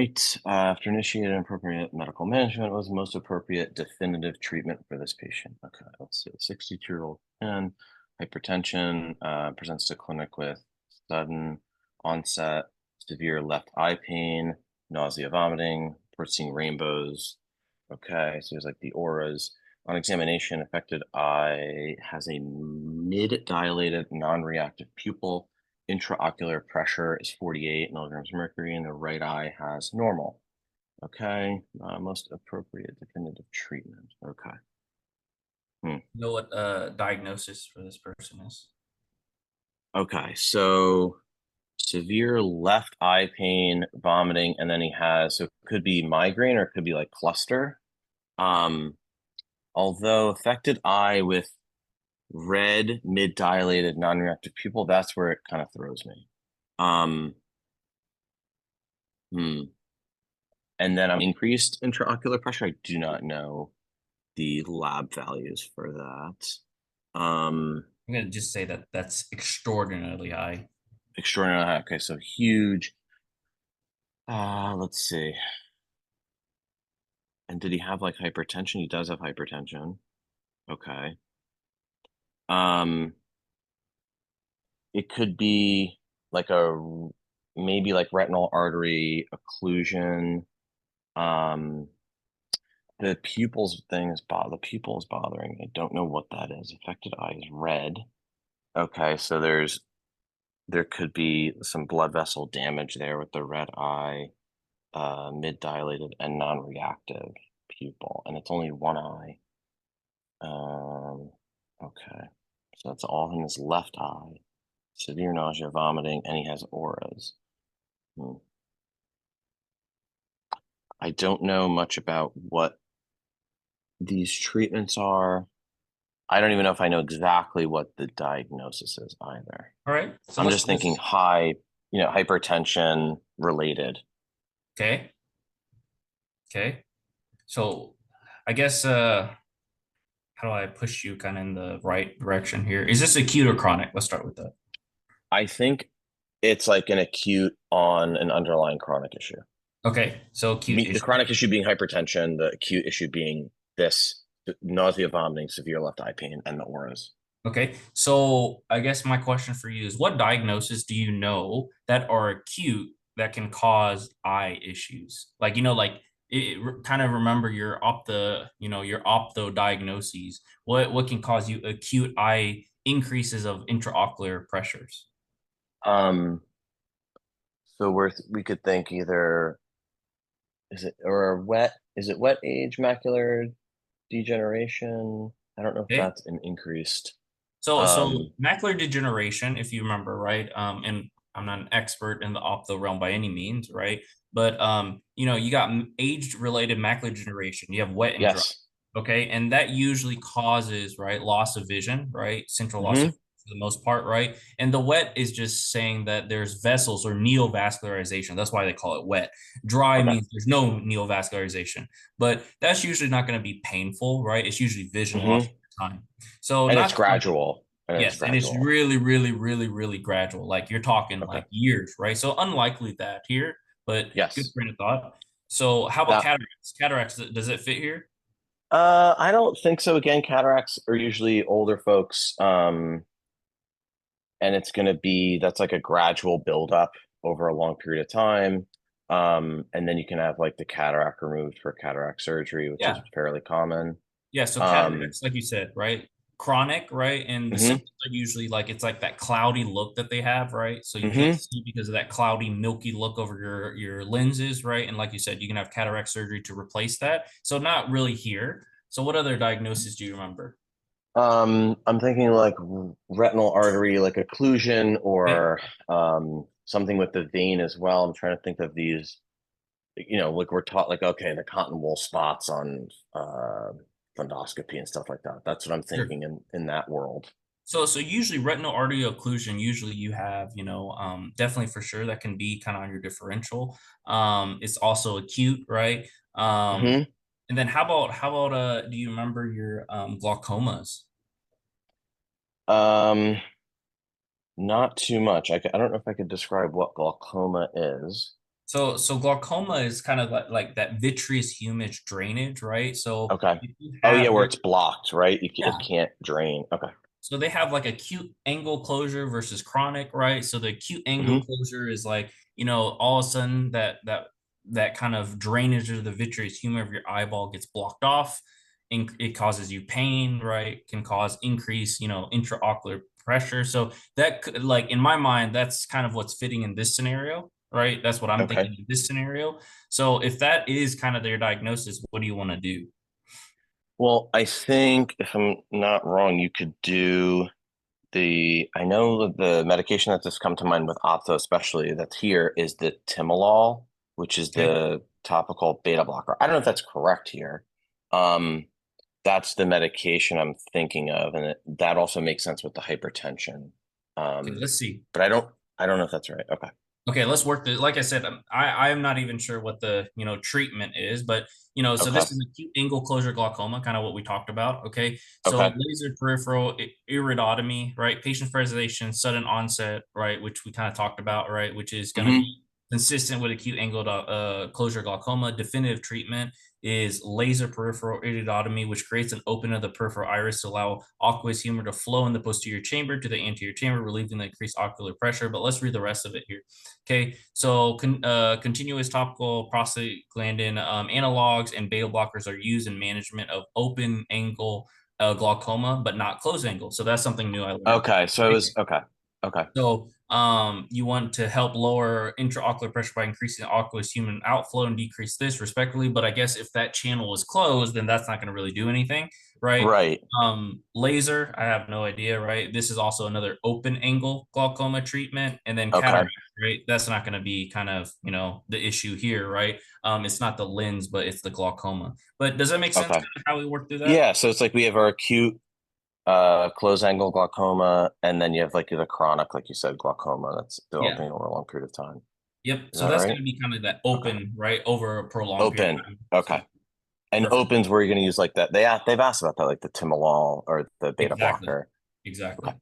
right. After initiating appropriate medical management, was the most appropriate definitive treatment for this patient? Okay, let's see. 62-year-old man, hypertension, presents to clinic with sudden onset, severe left eye pain, nausea, vomiting, reports seeing rainbows. Okay, so there's like the auras. On examination, affected eye has a mid-dilated, non-reactive pupil. Intraocular pressure is 48 milligrams mercury, and the right eye has normal. Okay, most appropriate definitive treatment. Okay. You know what diagnosis for this person is? Okay, so severe left eye pain, vomiting, and then he has, so it could be migraine or it could be like cluster. Um, although affected eye with red, mid-dilated, non-reactive pupil, that's where it kind of throws me. Um, hmm. And then increased intraocular pressure. I do not know the lab values for that. I'm gonna just say that that's extraordinarily high. Extraordinary high. Okay, so huge. Let's see. And did he have like hypertension? He does have hypertension. Okay. Um, it could be like maybe like retinal artery occlusion. Um, the pupils thing is the pupil is bothering me. I don't know what that is. Affected eye is red. Okay, so there could be some blood vessel damage there with the red eye, mid-dilated and non-reactive pupil, and it's only one eye. Okay, so that's all in his left eye. Severe nausea, vomiting, and he has auras. Hmm. I don't know much about what these treatments are. I don't even know if I know exactly what the diagnosis is either. All right, so I'm let's just thinking just high, hypertension related. okay, okay. So I guess how do I push you kind of in the right direction here? Is this acute or chronic? Let's start with that. I think it's like an acute on an underlying chronic issue. Okay, so acute The issue. chronic issue being hypertension, the acute issue being this nausea, vomiting, severe left eye pain, and the auras. Okay, so I guess my question for you is what diagnoses do you know that are acute that can cause eye issues? Like, kind of remember your your ophtho diagnoses. What can cause you acute eye increases of intraocular pressures? Um, so we could think either is it wet age macular degeneration? I don't know if Okay. that's an increased. So Um, macular degeneration, if you remember, right? And I'm not an expert in the ophtho realm by any means, right? But you got age-related macular degeneration. You have wet and dry, yes. okay, and that usually causes right loss of vision, right? Central loss of Mm-hmm. vision for the most part, right? And the wet is just saying that there's vessels or neovascularization. That's why they call it wet. Dry Okay. means there's no neovascularization, but that's usually not going to be painful, right? It's usually vision loss Mm-hmm. over time. So And it's not like gradual. And it's yes, and it's gradual. really, really, really, really gradual. Like you're talking Okay. like years, right? So unlikely that here, but good Yes. train of thought. So how about Now, cataracts? Cataracts, does it fit here? I don't think so. Again, cataracts are usually older folks, and it's going to be that's like a gradual buildup over a long period of time. And then you can have like the cataract removed for cataract surgery, which is Yeah. fairly common. Yeah. So Um, cataracts, like you said, right? Chronic, right? And the hmm symptoms are usually like it's like that cloudy look that they have, right? So you can't hmm see because of that cloudy, milky look over your lenses, right? And like you said, you can have cataract surgery to replace that. So not really here. So what other diagnoses do you remember? I'm thinking like retinal artery, like occlusion, Okay. or something with the vein as well. I'm trying to think of these, like we're taught, like okay, the cotton wool spots on fundoscopy and stuff like that. That's what I'm Sure. thinking in that world. So usually retinal arterial occlusion, usually you have, definitely for sure that can be kind of on your differential. It's also acute, right? Um, Hmm and then how about do you remember your glaucomas? Um, Not too much. I don't know if I could describe what glaucoma is. So glaucoma is kind of like that vitreous hemorrhage drainage, right? So Okay. if you Oh yeah, have where very, it's blocked, right? It yeah. can't drain. Okay. So they have like acute angle closure versus chronic, right? So the acute angle Hmm. closure is like, all of a sudden that kind of drainage of the vitreous humor of your eyeball gets blocked off, and it causes you pain, right? Can cause increase, intraocular pressure. So that like in my mind, that's kind of what's fitting in this scenario, right? That's what I'm Okay. thinking in this scenario. So if that is kind of their diagnosis, what do you want to do? Well, I think if I'm not wrong, you could do I know that the medication that just come to mind with ophtho, especially that's here, is the timolol, which is Okay. the topical beta blocker. I don't know if that's correct here. Um, that's the medication I'm thinking of, and that also makes sense with the hypertension. Okay, Um, let's see. but I don't know if that's right. Okay. Okay, let's work the like I said, I am not even sure what the treatment is, but so Okay. this is acute angle closure glaucoma, kind of what we talked about. Okay, so Okay. laser peripheral iridotomy, right? Patient preservation, sudden onset, right, which we kind of talked about, right, which is going to Hmm. be consistent with acute angle closure glaucoma. Definitive treatment is laser peripheral iridotomy, which creates an opening of the peripheral iris to allow aqueous humor to flow in the posterior chamber to the anterior chamber, relieving the increased ocular pressure. But let's read the rest of it here. Okay, so continuous topical prostaglandin analogs and beta blockers are used in management of open angle glaucoma, but not closed angle. So that's something new I learned. Okay. So it Right? was okay. Okay. So you want to help lower intraocular pressure by increasing aqueous human outflow and decrease this respectively. But I guess if that channel is closed, then that's not going to really do anything, right? Right. Laser, I have no idea, right? This is also another open angle glaucoma treatment, and then Okay. cataract, right? That's not going to be kind of the issue here, right? It's not the lens, but it's the glaucoma. But does that make sense? Okay. Kind of how we work through that? Yeah. So it's like we have our acute closed angle glaucoma, and then you have like the chronic, like you said, glaucoma that's Yeah. developing over a long period of time. Yep. Is So that that's going right? to be kind of that Okay. open, right, over a prolonged period Open. of time. So Okay. And perfect. opens where you're going to use like that. They've asked about that, like the timolol or the beta Exactly. blocker. Exactly. Okay.